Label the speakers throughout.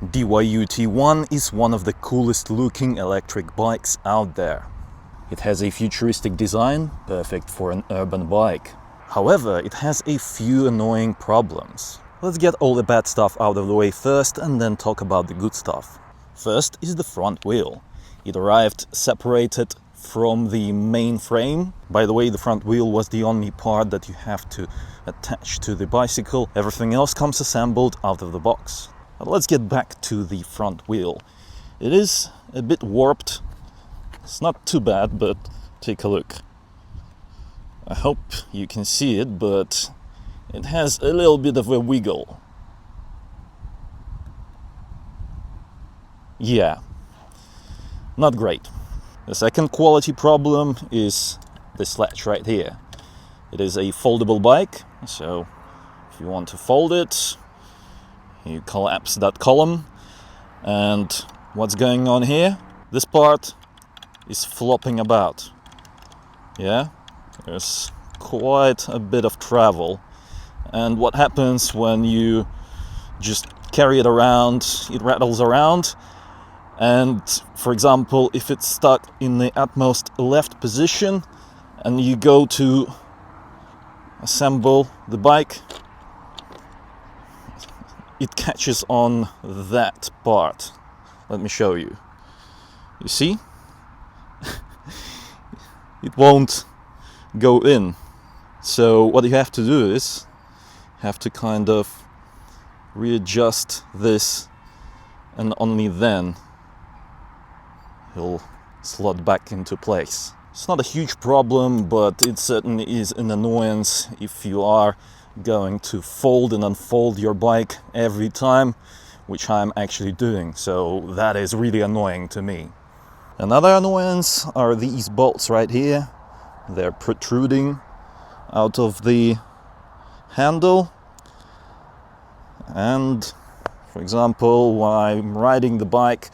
Speaker 1: DYU T1 is one of the coolest looking electric bikes out there. It has a futuristic design, perfect for an urban bike. However, it has a few annoying problems. Let's get all the bad stuff out of the way first and then talk about the good stuff. First is the front wheel. It arrived separated from the main frame. By the way, the front wheel was the only part that you have to attach to the bicycle. Everything else comes assembled out of the box. But let's get back to the front wheel. It is a bit warped. It's not too bad, but take a look. I hope you can see it, but it has a little bit of a wiggle. Yeah, not great. The second quality problem is this latch right here. It is a foldable bike, so if you want to fold it, you collapse that column. And what's going on here? This part is flopping about. Yeah, there's quite a bit of travel. And what happens when you just carry it around, it rattles around. And for example, if it's stuck in the utmost left position and you go to assemble the bike, it catches on that part. Let me show you. You see? It won't go in. So what you have to do is you have to kind of readjust this, and only then he'll slot back into place. It's not a huge problem, but it certainly is an annoyance if you are going to fold and unfold your bike every time, which I'm actually doing, so that is really annoying to me. Another annoyance are these bolts right here. They're protruding out of the handle, and for example, when I'm riding the bike,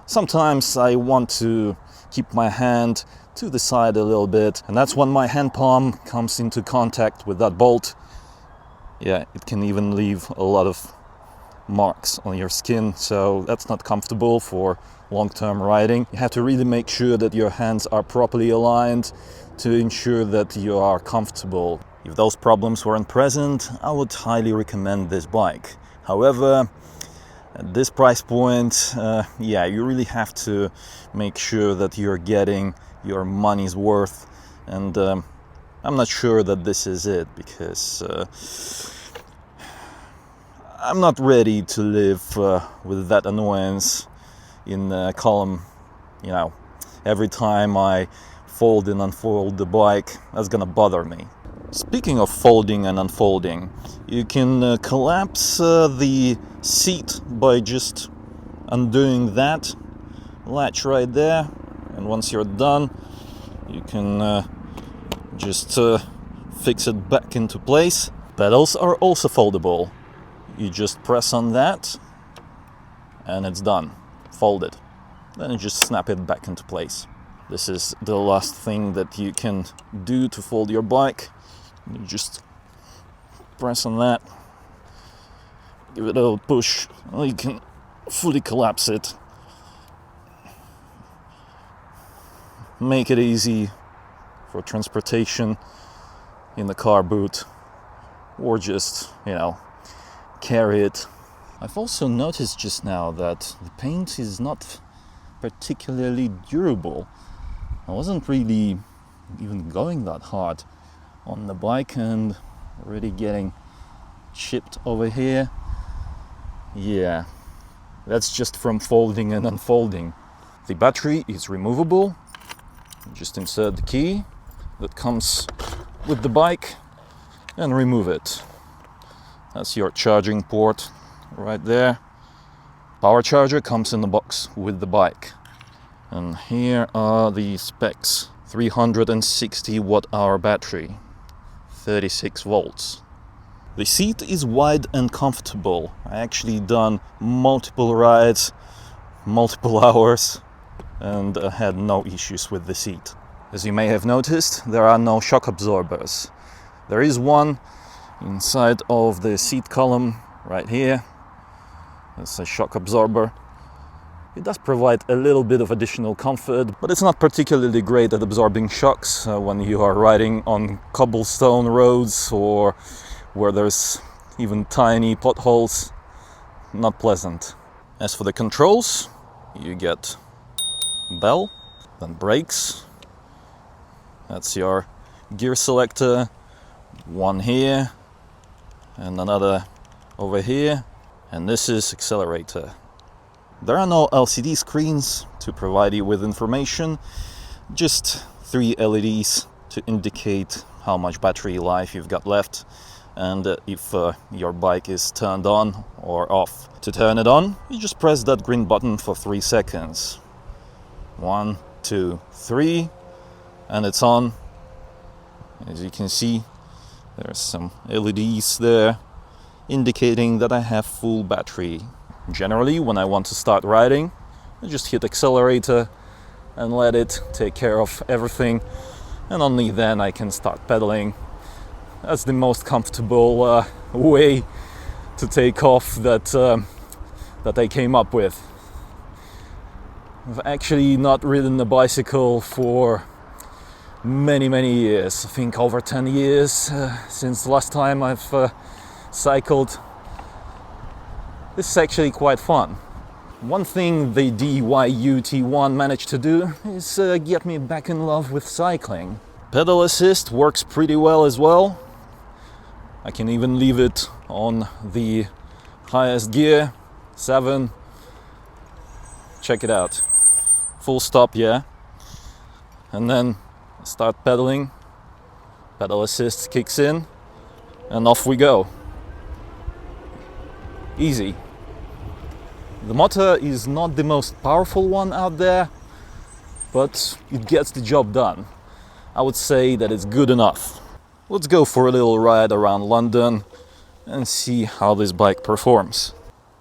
Speaker 1: sometimes I want to keep my hand to the side a little bit, and that's when my hand palm comes into contact with that bolt. Yeah, it can even leave a lot of marks on your skin, so that's not comfortable for long-term riding. You have to really make sure that your hands are properly aligned to ensure that you are comfortable. If those problems weren't present, I would highly recommend this bike. However, at this price point, yeah, you really have to make sure that you're getting your money's worth, and I'm not sure that this is it, because I'm not ready to live with that annoyance in the column. You know, every time I fold and unfold the bike, that's gonna bother me. Speaking of folding and unfolding, you can collapse the seat by just undoing that latch right there, and once you're done, you can just fix it back into place. Pedals are also foldable. You just press on that and it's done, folded. Then you just snap it back into place. This is the last thing that you can do to fold your bike. You just press on that, give it a little push, you can fully collapse it. Make it easy for transportation in the car boot, or just, you know, carry it. I've also noticed just now that the paint is not particularly durable. I wasn't really even going that hard on the bike and already getting chipped over here. Yeah, that's just from folding and unfolding. The battery is removable. Just insert the key that comes with the bike and remove it. That's your charging port right there. Power charger comes in the box with the bike. And here are the specs. 360 watt-hour battery, 36 volts. The seat is wide and comfortable. I actually done multiple rides, multiple hours, and had no issues with the seat. As you may have noticed, there are no shock absorbers. There is one inside of the seat column right here, It's a shock absorber. It does provide a little bit of additional comfort, but it's not particularly great at absorbing shocks when you are riding on cobblestone roads or where there's even tiny potholes. Not pleasant. As for the controls, you get bell, then brakes. That's your gear selector, one here and another over here, and this is accelerator. There are no LCD screens to provide you with information, just 3 LEDs to indicate how much battery life you've got left and if your bike is turned on or off. To turn it on, you just press that green button for 3 seconds. 1, 2, 3, and it's on. As you can see, there's some LEDs there indicating that I have full battery. Generally, when I want to start riding, I just hit accelerator and let it take care of everything, and only then I can start pedaling. That's the most comfortable way to take off that I came up with. I've actually not ridden a bicycle for many years. I think over 10 years since the last time I've cycled. This is actually quite fun. One thing the DYU T1 managed to do is get me back in love with cycling. Pedal assist works pretty well as well. I can even leave it on the highest gear, 7. Check it out. Full stop, yeah. And then start pedaling. Pedal assist kicks in and off we go. Easy. The motor is not the most powerful one out there, but it gets the job done. I would say that it's good enough. Let's go for a little ride around London and see how this bike performs.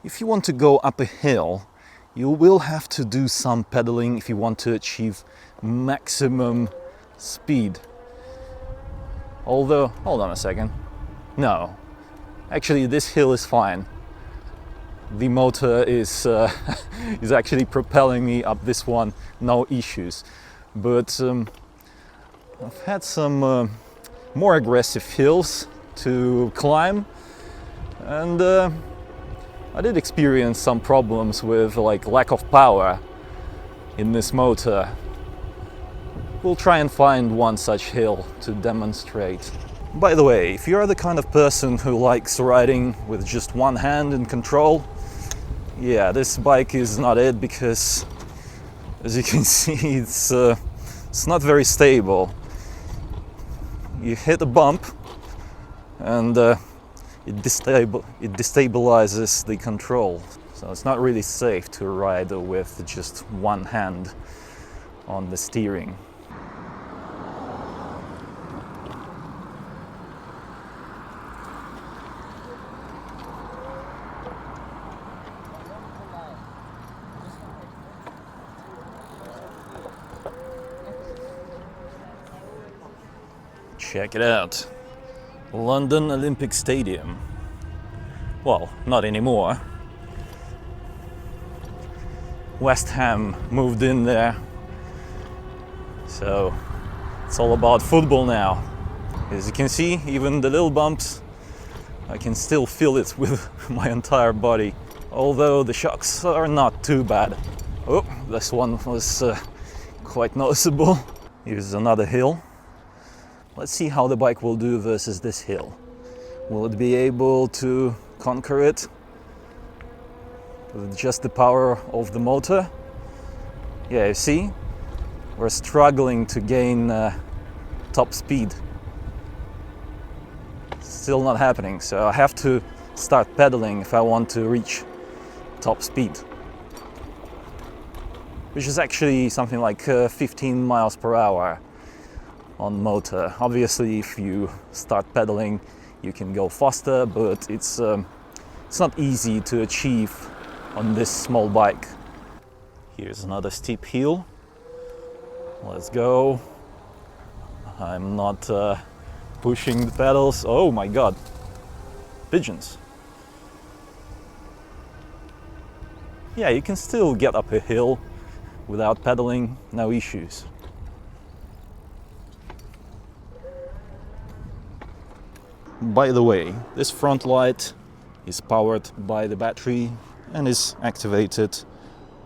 Speaker 1: If you want to go up a hill, you will have to do some pedaling if you want to achieve maximum speed. Although, hold on a second. No, actually this hill is fine. The motor is is actually propelling me up this one, no issues. But I've had some more aggressive hills to climb, and I did experience some problems with lack of power in this motor. We'll try and find one such hill to demonstrate. By the way, if you're the kind of person who likes riding with just one hand in control, yeah, this bike is not it, because as you can see, it's not very stable. You hit a bump and it destabilizes the control, so it's not really safe to ride with just one hand on the steering. Check it out. London Olympic Stadium. Well, not anymore. West Ham moved in there. So it's all about football now. As you can see, even the little bumps, I can still feel it with my entire body. Although the shocks are not too bad. Oh, this one was quite noticeable. Here's another hill. Let's see how the bike will do versus this hill. Will it be able to conquer it with just the power of the motor? Yeah, you see, we're struggling to gain top speed. Still not happening, so I have to start pedaling if I want to reach top speed, which is actually something like 15 miles per hour on motor. Obviously, if you start pedaling, you can go faster, but it's not easy to achieve on this small bike. Here's another steep hill. Let's go. I'm not pushing the pedals. Oh my god, pigeons. yeah, you can still get up a hill without pedaling, no issues. By the way, this front light is powered by the battery and is activated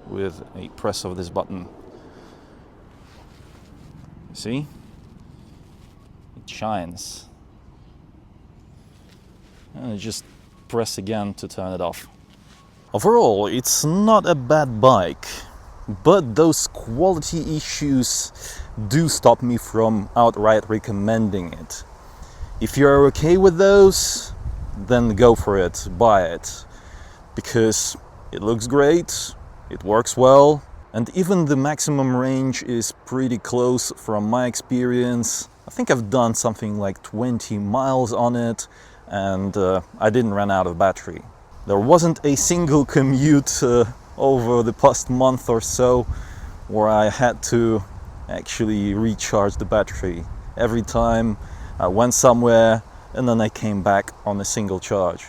Speaker 1: with a press of this button. See? It shines. And just press again to turn it off. Overall, it's not a bad bike, but those quality issues do stop me from outright recommending it. If you're okay with those, then go for it, buy it, because it looks great, it works well, and even the maximum range is pretty close from my experience. I think I've done something like 20 miles on it, and I didn't run out of battery. There wasn't a single commute over the past month or so where I had to actually recharge the battery. Every time I went somewhere and then I came back on a single charge.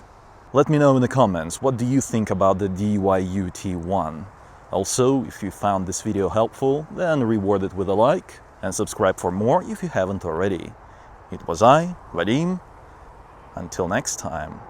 Speaker 1: Let me know in the comments, what do you think about the DYU T1? Also, if you found this video helpful, then reward it with a like and subscribe for more if you haven't already. It was I, Vadim. Until next time.